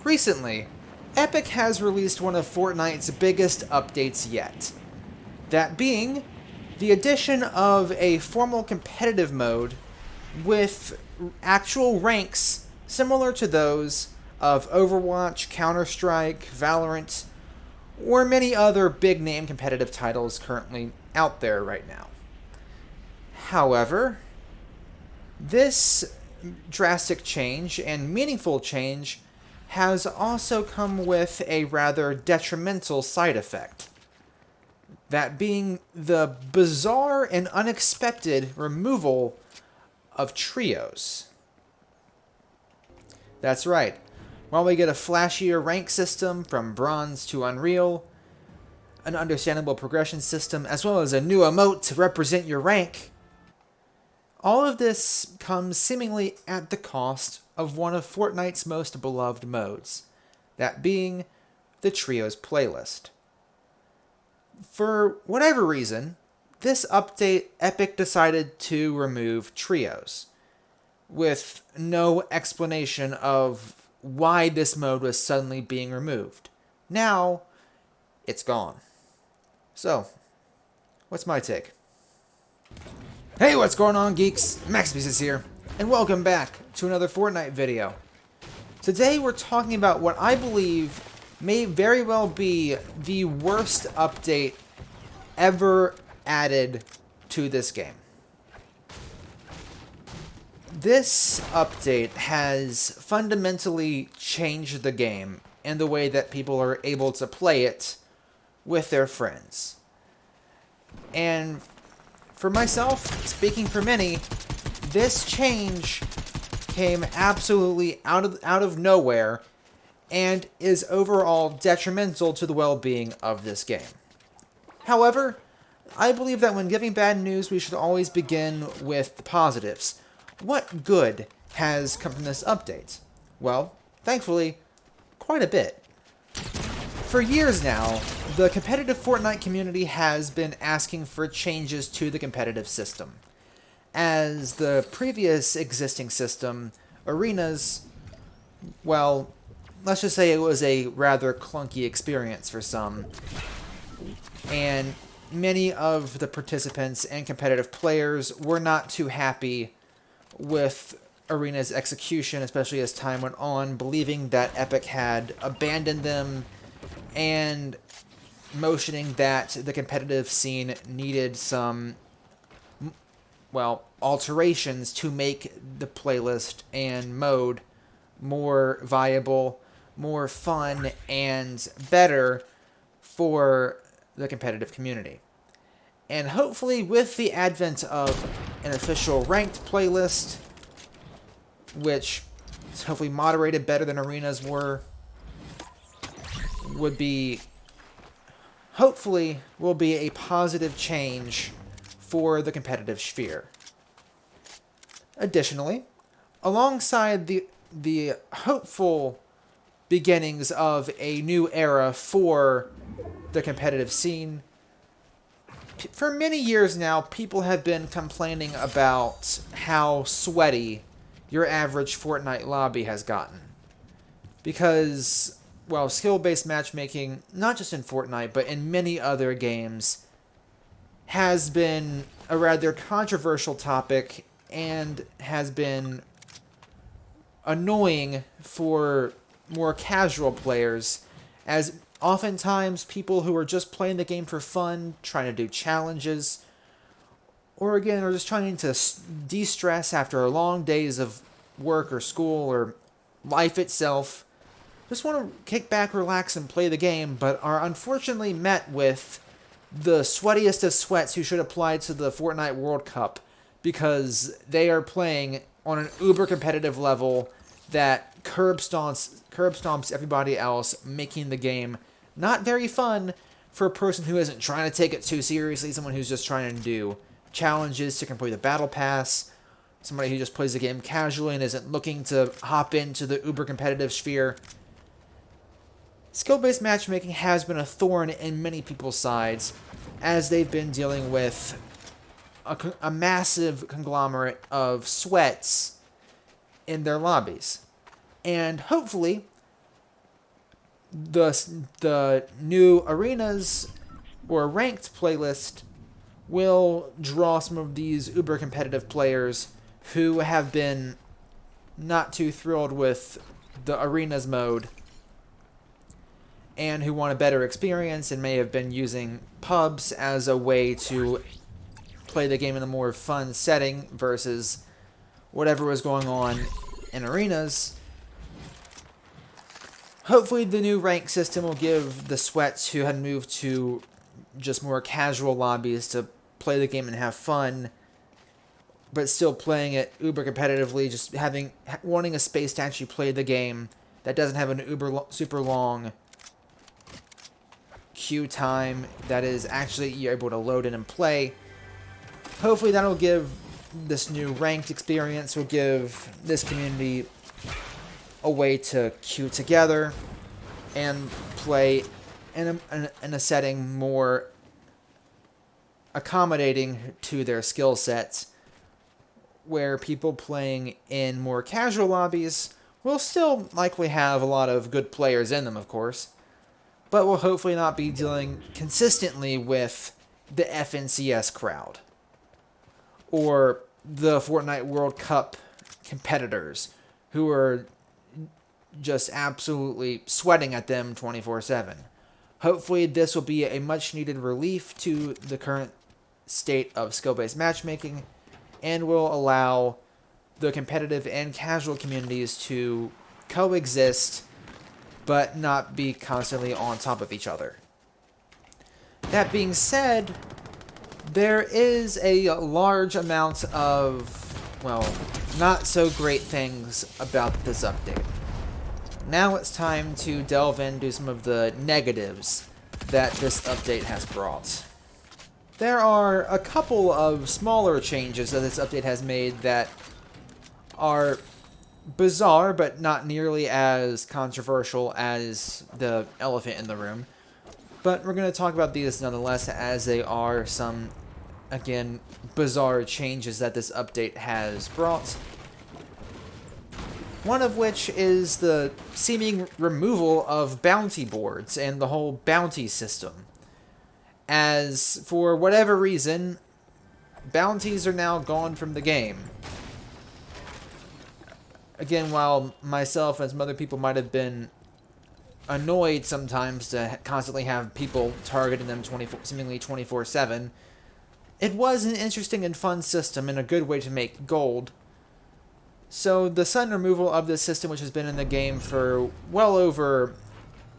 Recently, Epic has released one of Fortnite's biggest updates yet. That being the addition of a formal competitive mode with actual ranks similar to those of Overwatch, Counter-Strike, Valorant, or many other big name competitive titles currently out there right now. However, this drastic change and meaningful change has also come with a rather detrimental side effect. That being the bizarre and unexpected removal of trios. That's right. While we get a flashier rank system from Bronze to Unreal, an understandable progression system, as well as a new emote to represent your rank, all of this comes seemingly at the cost of one of Fortnite's most beloved modes, that being the Trios playlist. For whatever reason, this update Epic decided to remove Trios, with no explanation of why this mode was suddenly being removed. Now, it's gone. So, what's my take? Hey, what's going on, geeks? MaxPieces here, and welcome back to another Fortnite video. Today we're talking about what I believe may very well be the worst update ever added to this game. This update has fundamentally changed the game and the way that people are able to play it with their friends. And for myself, speaking for many, this change came absolutely out of nowhere and is overall detrimental to the well-being of this game. However, I believe that when giving bad news, we should always begin with the positives. What good has come from this update? Well, thankfully, quite a bit. For years now, the competitive Fortnite community has been asking for changes to the competitive system, as the previous existing system, Arenas, well, let's just say it was a rather clunky experience for some, and many of the participants and competitive players were not too happy with Arena's execution, especially as time went on, believing that Epic had abandoned them and motioning that the competitive scene needed some, well, alterations to make the playlist and mode more viable, more fun, and better for the competitive community. And hopefully with the advent of an official ranked playlist, which is hopefully moderated better than Arenas were, hopefully will be a positive change for the competitive sphere. Additionally, alongside the hopeful beginnings of a new era for the competitive scene, for many years now, people have been complaining about how sweaty your average Fortnite lobby has gotten. Because, well, skill-based matchmaking, not just in Fortnite, but in many other games, has been a rather controversial topic and has been annoying for more casual players, as oftentimes people who are just playing the game for fun, trying to do challenges, or again, are just trying to de-stress after long days of work or school or life itself, just want to kick back, relax, and play the game, but are unfortunately met with the sweatiest of sweats who should apply to the Fortnite World Cup, because they are playing on an uber competitive level that curb stomps everybody else, making the game not very fun for a person who isn't trying to take it too seriously, someone who's just trying to do challenges to complete the battle pass, somebody who just plays the game casually and isn't looking to hop into the uber competitive sphere. Skill-based matchmaking has been a thorn in many people's sides, as they've been dealing with a massive conglomerate of sweats in their lobbies. And hopefully, the new arenas or ranked playlist will draw some of these uber competitive players who have been not too thrilled with the arenas mode and who want a better experience and may have been using pubs as a way to play the game in a more fun setting versus whatever was going on in arenas. Hopefully the new rank system will give the sweats who had moved to just more casual lobbies to play the game and have fun, but still playing it uber competitively, just wanting a space to actually play the game that doesn't have an super long queue time, that is actually you're able to load in and play. Hopefully that'll give this new ranked experience, will give this community a way to queue together and play in a setting more accommodating to their skill sets, where people playing in more casual lobbies will still likely have a lot of good players in them, of course, but will hopefully not be dealing consistently with the FNCS crowd or the Fortnite World Cup competitors who are just absolutely sweating at them 24/7. Hopefully this will be a much needed relief to the current state of skill-based matchmaking and will allow the competitive and casual communities to coexist but not be constantly on top of each other. That being said, there is a large amount of, well, not so great things about this update. Now it's time to delve into some of the negatives that this update has brought. There are a couple of smaller changes that this update has made that are bizarre, but not nearly as controversial as the elephant in the room. But we're going to talk about these nonetheless, as they are some, again, bizarre changes that this update has brought. One of which is the seeming removal of bounty boards and the whole bounty system. As, for whatever reason, bounties are now gone from the game. Again, while myself and some other people might have been annoyed sometimes to constantly have people targeting them seemingly 24/7, it was an interesting and fun system and a good way to make gold. So the sudden removal of this system, which has been in the game for well over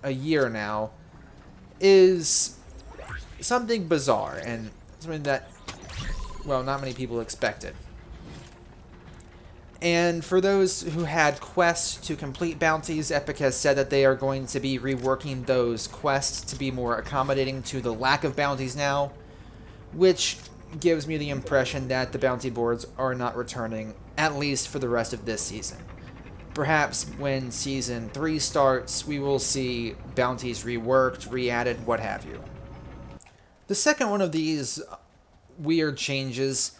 a year now, is something bizarre and something that, well, not many people expected. And for those who had quests to complete bounties, Epic has said that they are going to be reworking those quests to be more accommodating to the lack of bounties now, which gives me the impression that the bounty boards are not returning, at least for the rest of this season. Perhaps when Season 3 starts, we will see bounties reworked, re-added, what have you. The second one of these weird changes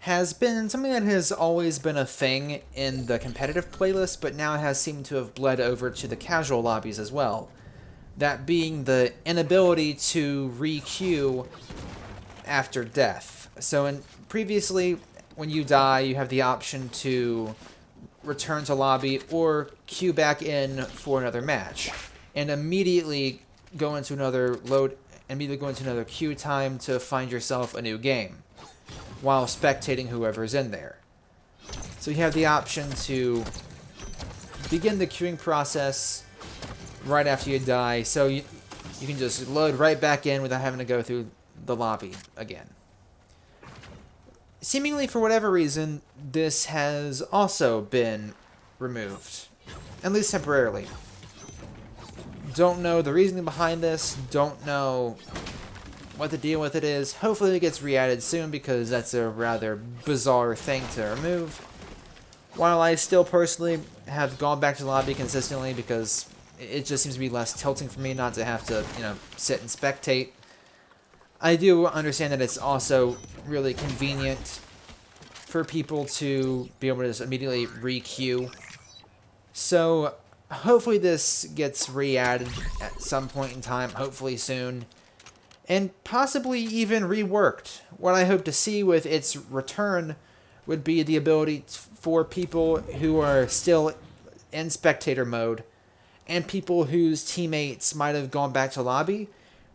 has been something that has always been a thing in the competitive playlist, but now has seemed to have bled over to the casual lobbies as well. That being the inability to re-queue after death. So previously, when you die, you have the option to return to lobby or queue back in for another match, and immediately go into another queue time to find yourself a new game, while spectating whoever's in there. So you have the option to begin the queuing process right after you die, so you can just load right back in without having to go through the lobby again. Seemingly for whatever reason, this has also been removed, at least temporarily. Don't know the reasoning behind this, don't know what the deal with it is. Hopefully it gets re-added soon, because that's a rather bizarre thing to remove. While I still personally have gone back to the lobby consistently, because it just seems to be less tilting for me not to have to, sit and spectate. I do understand that it's also really convenient for people to be able to just immediately re-queue. So Hopefully this gets re-added at some point in time, hopefully soon, and possibly even reworked. What I hope to see with its return would be the ability for people who are still in spectator mode and people whose teammates might have gone back to lobby,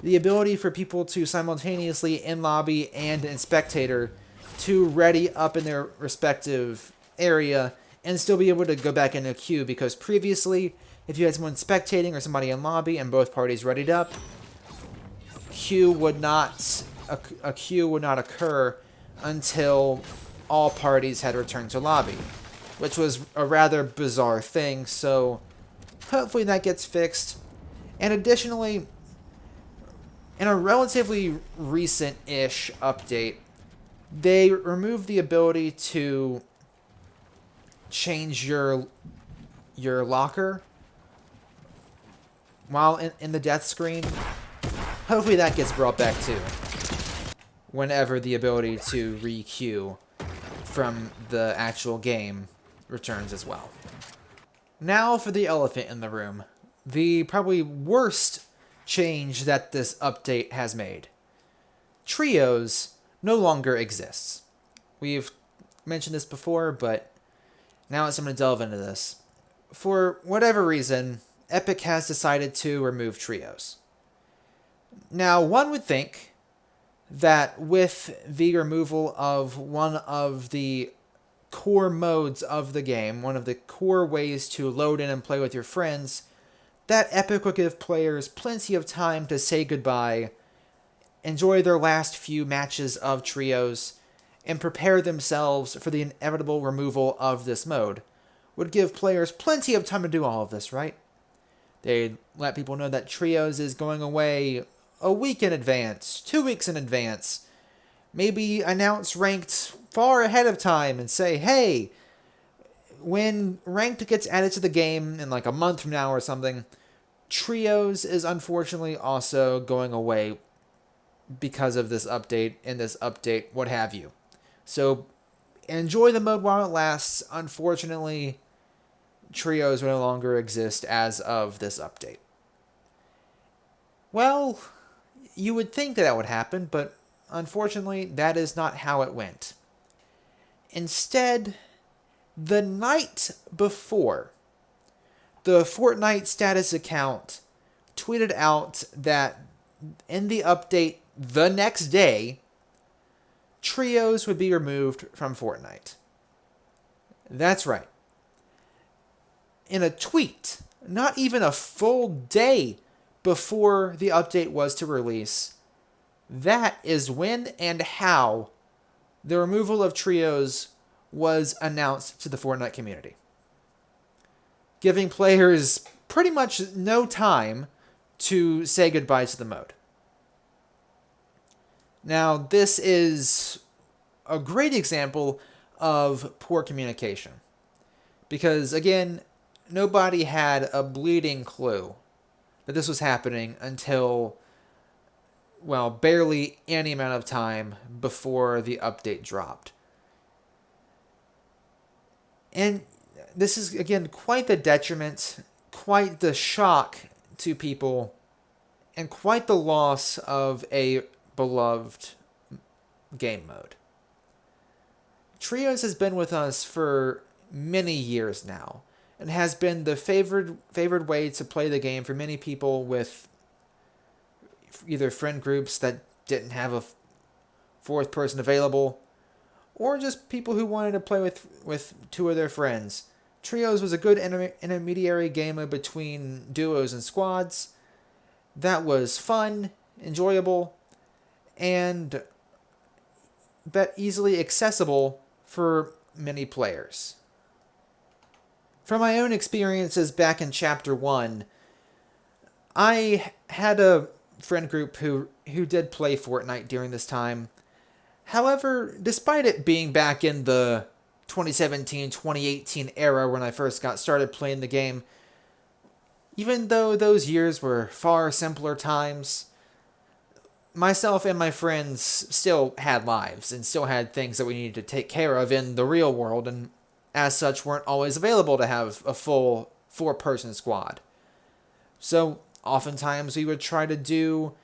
the ability for people to simultaneously in lobby and in spectator to ready up in their respective area and still be able to go back in a queue, because previously, if you had someone spectating or somebody in lobby and both parties readied up, a queue would not occur until all parties had returned to lobby, which was a rather bizarre thing. So hopefully that gets fixed. And additionally, in a relatively recent-ish update, they removed the ability to change your locker while in the death screen. Hopefully that gets brought back too, whenever the ability to re-queue from the actual game returns as well. Now for the elephant in the room. The probably worst change that this update has made. Trios no longer exists. We've mentioned this before, but now I'm going to delve into this. For whatever reason, Epic has decided to remove trios. Now, one would think that with the removal of one of the core modes of the game, one of the core ways to load in and play with your friends, that Epic would give players plenty of time to say goodbye, enjoy their last few matches of trios, and prepare themselves for the inevitable removal of this mode. Would give players plenty of time to do all of this, right? They'd let people know that trios is going away a week in advance, 2 weeks in advance. Maybe announce ranked far ahead of time and say, hey, when ranked gets added to the game in like a month from now or something, trios is unfortunately also going away because of this update, what have you. So enjoy the mode while it lasts. Unfortunately, trios no longer exist as of this update. Well, you would think that would happen, but unfortunately, that is not how it went. Instead, the night before, the Fortnite status account tweeted out that in the update the next day, trios would be removed from Fortnite. That's right. In a tweet, not even a full day before the update was to release, that is when and how the removal of trios was announced to the Fortnite community, giving players pretty much no time to say goodbye to the mode. Now, this is a great example of poor communication, because, again, nobody had a bleeding clue that this was happening until, well, barely any amount of time before the update dropped. And this is, again, quite the detriment, quite the shock to people, and quite the loss of a beloved game mode. Trios has been with us for many years now, and has been the favored way to play the game for many people with either friend groups that didn't have a fourth person available, or just people who wanted to play with two of their friends. Trios was a good intermediary game between duos and squads that was fun, enjoyable, and easily accessible for many players. From my own experiences back in Chapter 1, I had a friend group who did play Fortnite during this time. However, despite it being back in the 2017-2018 era when I first got started playing the game, even though those years were far simpler times, myself and my friends still had lives and still had things that we needed to take care of in the real world, and as such weren't always available to have a full 4-person squad. So oftentimes we would try to do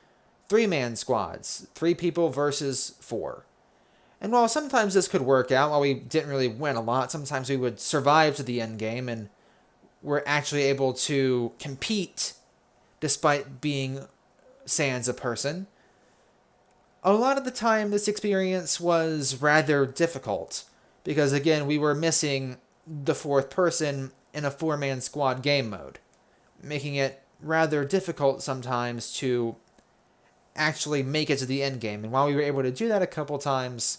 3-man squads, 3 people versus 4. And while sometimes this could work out, while we didn't really win a lot, sometimes we would survive to the end game and were actually able to compete despite being sans a person. A lot of the time, this experience was rather difficult because, again, we were missing the 4th person in a 4-man squad game mode, making it rather difficult sometimes to actually make it to the end game. And while we were able to do that a couple times,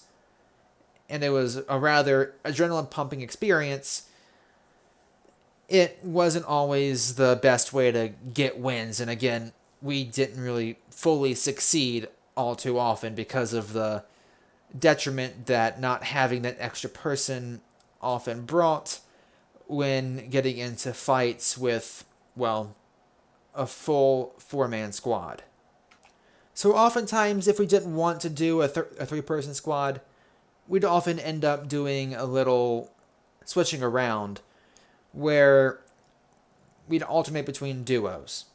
and it was a rather adrenaline-pumping experience, it wasn't always the best way to get wins. And again, we didn't really fully succeed all too often because of the detriment that not having that extra person often brought when getting into fights with, well, a full 4-man squad. So oftentimes, if we didn't want to do a 3-person squad, we'd often end up doing a little switching around where we'd alternate between duos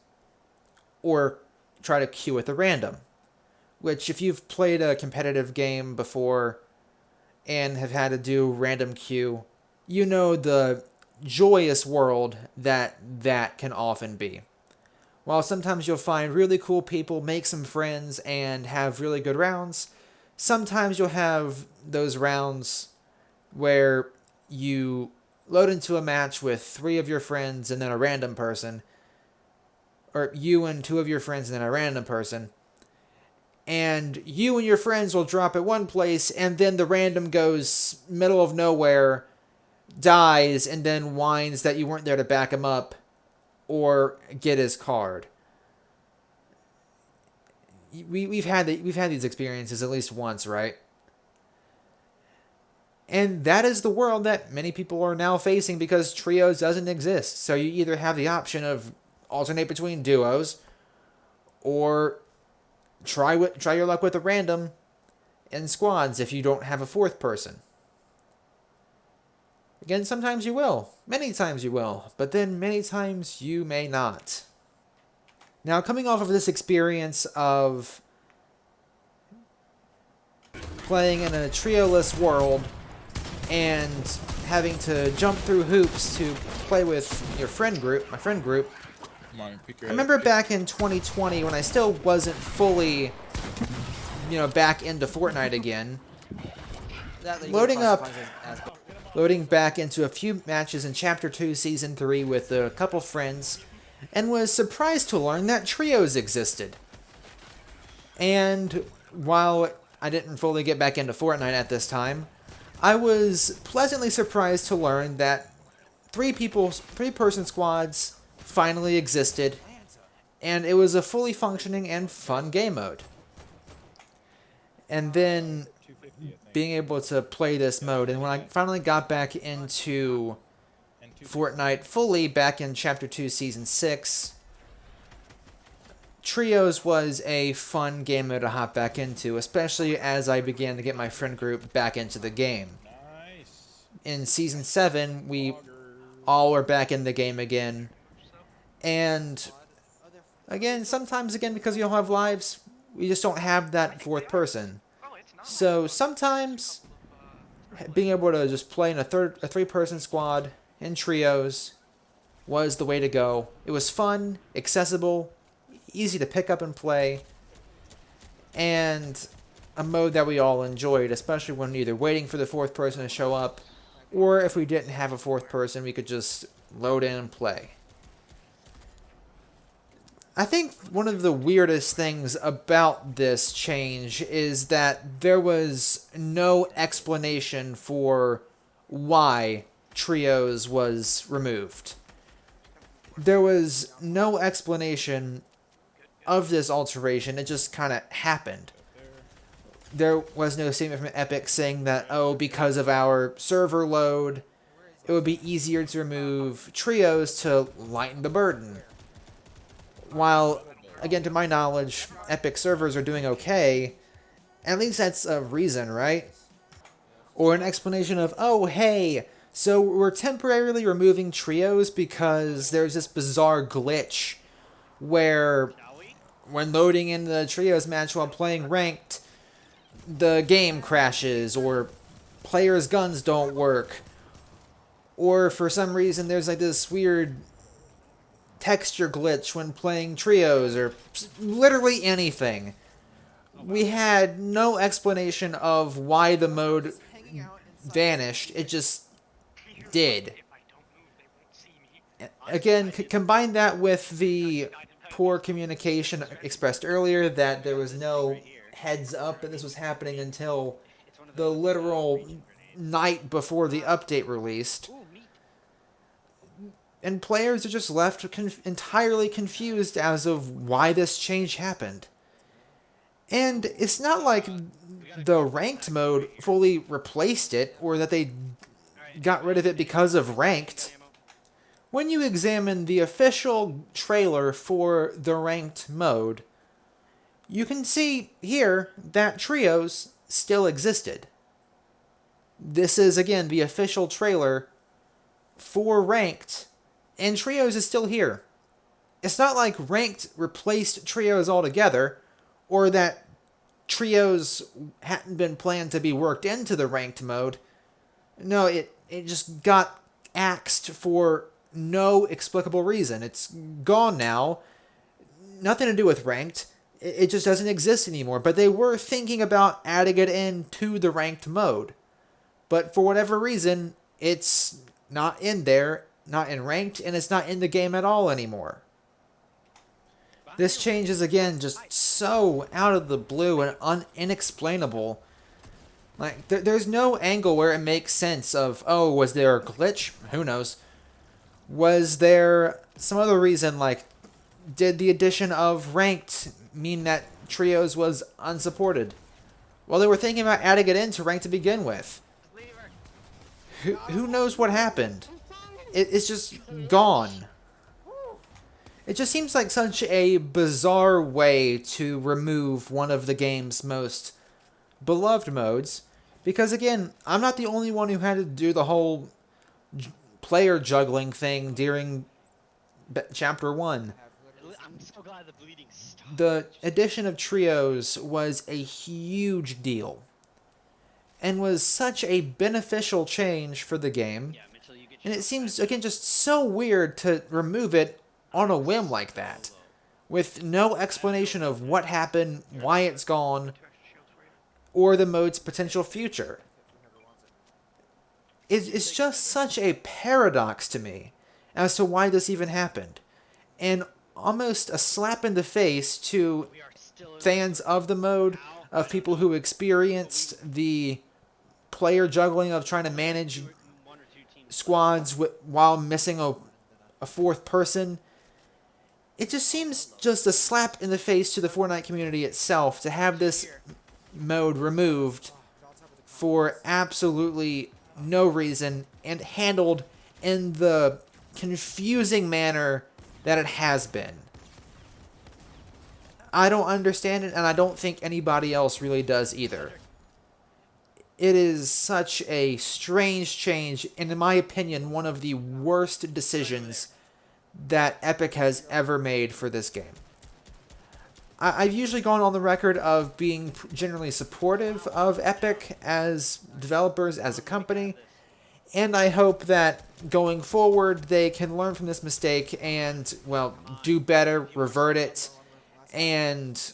or try to queue with a random, which if you've played a competitive game before and have had to do random queue, you know the joyous world that can often be. While sometimes you'll find really cool people, make some friends, and have really good rounds, sometimes you'll have those rounds where you load into a match with 3 of your friends and then a random person, or you and 2 of your friends and then a random person, and you and your friends will drop at one place, and then the random goes middle of nowhere, dies, and then whines that you weren't there to back him up or get his card. We've had these experiences at least once, right? And that is the world that many people are now facing because trios doesn't exist. So you either have the option of alternate between duos, or try your luck with a random in squads if you don't have a 4th person. Again, sometimes you will. Many times you will. But then many times you may not. Now, coming off of this experience of playing in a trioless world and having to jump through hoops to play with your friend group, my friend group, I remember back in 2020 when I still wasn't fully, back into Fortnite again, loading back into a few matches in Chapter 2 Season 3 with a couple friends, and was surprised to learn that trios existed. And while I didn't fully get back into Fortnite at this time, I was pleasantly surprised to learn that 3-person squads finally existed, and it was a fully functioning and fun game mode. And then being able to play this mode, and when I finally got back into Fortnite fully back in Chapter 2 Season 6, Trios was a fun game mode to hop back into, especially as I began to get my friend group back into the game. In Season 7, we all were back in the game again, and again, sometimes because you don't have lives, we just don't have that 4th person. So sometimes being able to just play in a 3-person squad in trios was the way to go. It was fun, accessible, easy to pick up and play, and a mode that we all enjoyed, especially when either waiting for the 4th person to show up, or if we didn't have a 4th person, we could just load in and play. I think one of the weirdest things about this change is that there was no explanation for why trios was removed. There was no explanation of this alteration. It just kind of happened. There was no statement from Epic saying that, because of our server load, it would be easier to remove trios to lighten the burden. While, again, to my knowledge, Epic servers are doing okay, at least that's a reason, right? Or an explanation of, hey, So we're temporarily removing trios because there's this bizarre glitch where when loading in the trios match while playing ranked, the game crashes, or players' guns don't work, or for some reason there's like this weird texture glitch when playing trios, or literally anything. We had no explanation of why the mode vanished. It just did. Again, combine that with the poor communication expressed earlier, that there was no heads up that this was happening until the literal night before the update released. And players are just left entirely confused as of why this change happened. And it's not like the ranked mode fully replaced it, or that they got rid of it because of ranked. When you examine the official trailer for the ranked mode, you can see here that trios still existed. This is, again, the official trailer for ranked, and trios is still here. It's not like ranked replaced trios altogether, or that trios hadn't been planned to be worked into the ranked mode. No, it just got axed for no explicable reason. It's gone now. Nothing to do with ranked. It just doesn't exist anymore. But they were thinking about adding it into the ranked mode. But for whatever reason, it's not in there, not in ranked, and it's not in the game at all anymore. This change is, again, just so out of the blue and inexplainable. Like, there's no angle where it makes sense of, oh, was there a glitch? Who knows? Was there some other reason, like, did the addition of ranked mean that trios was unsupported? Well, they were thinking about adding it into ranked to begin with. Who knows what happened? It's just gone. It just seems like such a bizarre way to remove one of the game's most beloved modes. Because, again, I'm not the only one who had to do the whole player juggling thing during Chapter 1. I'm so glad the bleeding stopped. The addition of trios was a huge deal, and was such a beneficial change for the game. And it seems, again, just so weird to remove it on a whim like that, with no explanation of what happened, why it's gone, or the mode's potential future. It's just such a paradox to me as to why this even happened, and almost a slap in the face to fans of the mode, of people who experienced the player juggling of trying to manage squads while missing a fourth person. It just seems just a slap in the face to the Fortnite community itself to have this mode removed for absolutely no reason, and handled in the confusing manner that it has been. I don't understand it, and I don't think anybody else really does either. It is such a strange change, and in my opinion, one of the worst decisions that Epic has ever made for this game. I've usually gone on the record of being generally supportive of Epic as developers, as a company, and I hope that going forward they can learn from this mistake and, well, do better, revert it, and,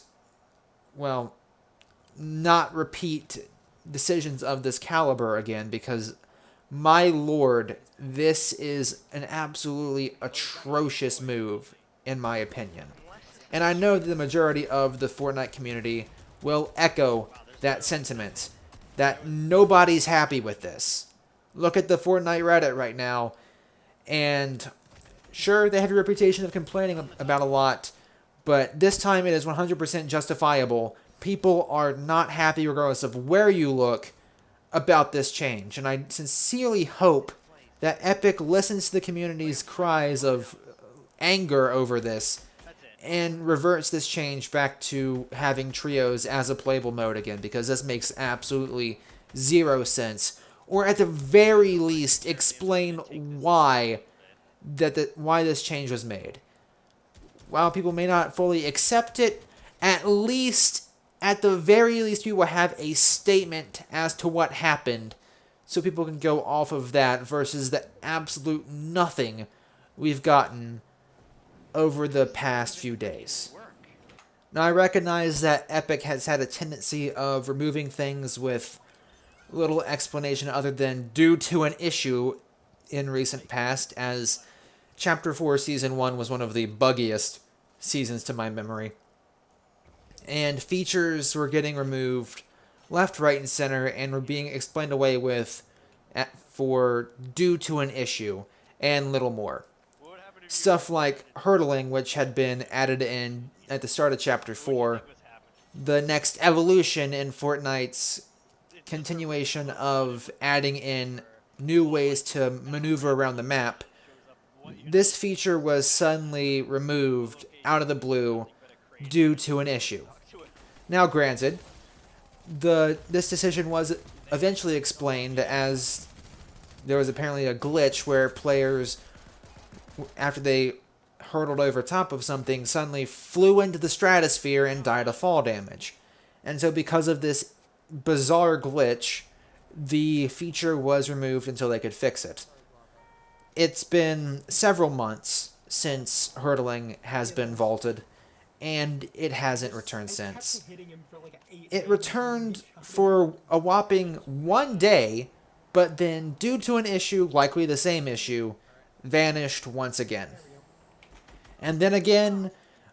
well, not repeat decisions of this caliber again, because, my lord, this is an absolutely atrocious move, in my opinion. And I know that the majority of the Fortnite community will echo that sentiment, that nobody's happy with this. Look at the Fortnite Reddit right now, and sure, they have a reputation of complaining about a lot, but this time it is 100% justifiable. People are not happy, regardless of where you look, about this change. And I sincerely hope that Epic listens to the community's cries of anger over this and reverts this change back to having trios as a playable mode again, because this makes absolutely zero sense or at the very least explain why why this change was made. While people may not fully accept it, at the very least, we will have a statement as to what happened, so people can go off of that versus the absolute nothing we've gotten over the past few days. Now, I recognize that Epic has had a tendency of removing things with little explanation other than due to an issue in recent past, as Chapter 4 Season 1 was one of the buggiest seasons to my memory. And features were getting removed left, right, and center, and were being explained away with for due to an issue, and little more. Stuff like hurdling, which had been added in at the start of Chapter 4, the next evolution in Fortnite's continuation of adding in new ways to maneuver around the map. This feature was suddenly removed out of the blue due to an issue. Now, granted, this decision was eventually explained as there was apparently a glitch where players, after they hurtled over top of something, suddenly flew into the stratosphere and died of fall damage. And so because of this bizarre glitch, the feature was removed until they could fix it. It's been several months since hurdling has been vaulted, and it hasn't returned since. It returned for a whopping 1 day, but then, due to an issue, likely the same issue, vanished once again. And then again,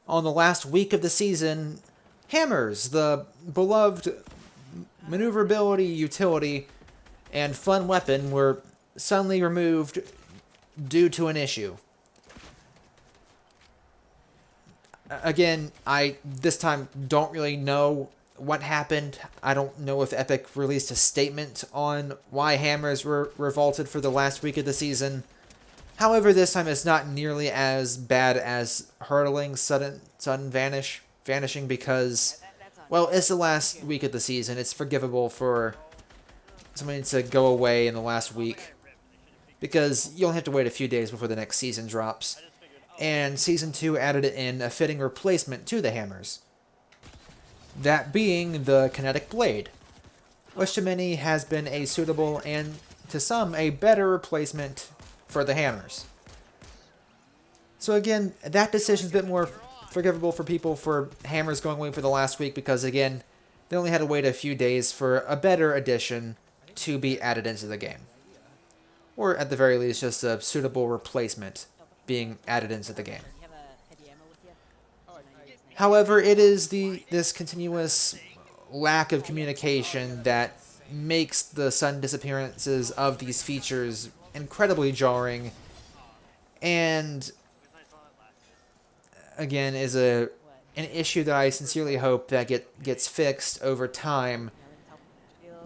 on the last week of the season, hammers, the beloved maneuverability, utility, and fun weapon, were suddenly removed due to an issue. Again, I this time don't really know what happened. I don't know if Epic released a statement on why hammers were vaulted for the last week of the season. However, this time it's not nearly as bad as hurdling sudden vanishing because, well, it's the last week of the season. It's forgivable for something to go away in the last week because you only have to wait a few days before the next season drops. And Season 2 added in a fitting replacement to the hammers. That being the Kinetic Blade, which to many has been a suitable and, to some, a better replacement for the hammers. So again, that decision's a bit more forgivable for people for hammers going away for the last week because, again, they only had to wait a few days for a better addition to be added into the game. Or at the very least, just a suitable replacement being added into the game. However, it is this continuous lack of communication that makes the sudden disappearances of these features incredibly jarring, and again is an issue that I sincerely hope that gets fixed over time.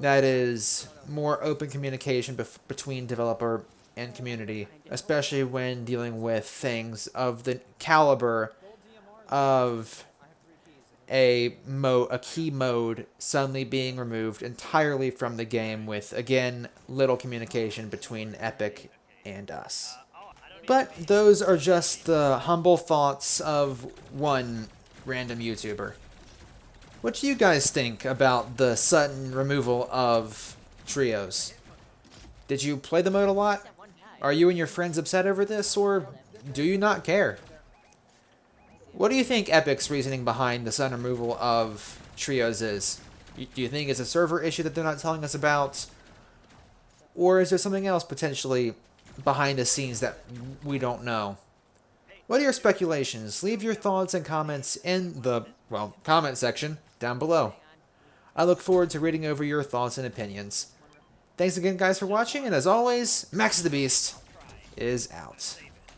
That is more open communication between developer and community, especially when dealing with things of the caliber of a key mode suddenly being removed entirely from the game with, again, little communication between Epic and us. But those are just the humble thoughts of one random YouTuber. What do you guys think about the sudden removal of trios? Did you play the mode a lot? Are you and your friends upset over this, or do you not care? What do you think Epic's reasoning behind the sudden removal of trios is? Do you think it's a server issue that they're not telling us about? Or is there something else potentially behind the scenes that we don't know? What are your speculations? Leave your thoughts and comments in the, well, comment section down below. I look forward to reading over your thoughts and opinions. Thanks again, guys, for watching, and as always, Max the Beast is out.